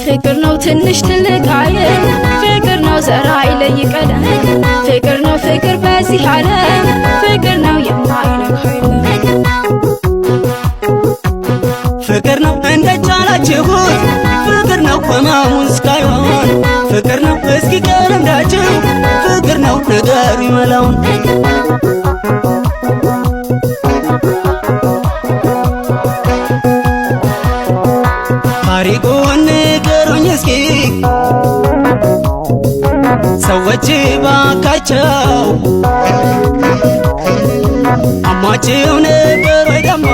ፍቅር ነው ትንሽ ትልቅ አይል ፍቅር ነው ዘራ አይለይ ቀለም ፍቅር ነው ፍቅር በዚህ ዓለም ፍቅር ነው የማይለቅ ኃይል ፍቅር ነው እንደቻላችሁት ፍቅር ነው ህመሙን እስካይሆን ፍቅር ነው እስኪ ቀለምዳችሁ ፍቅር ነው ነገሩ ይመላውን ታሪኩን ንገሩኝ እስኪ ሰዎች ባካቸው አሟቸው ነበር ወይ ደሞ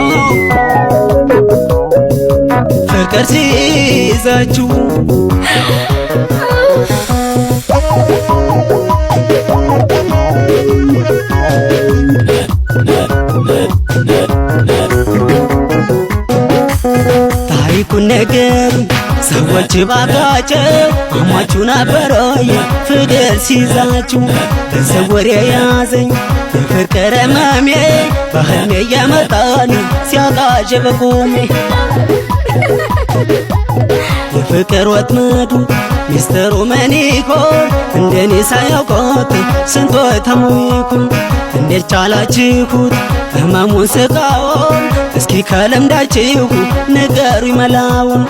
ፍቅር ሲይዛችሁ ታሪኩን ነገሩኝ ሰዎች ባካቸው አሟችሁ ነበር ወይ ፍቅር ሲይዛችሁ ገንዘብ ወሬ ያዘኝ የፍቅር ህመሜ በህልሜ እየመጣኝ ሲያቃዥ በቁሜ የፍቅር ወጥመዱ ሚስጥሩ ምን ይሆን እንደኔ ሳያውቁት ስንቶ ተሞይኩን እንዴት ቻላችሁት ህመሙን ስቃውን እስኪ ከልምዳችሁ ንገሩኝ መላውን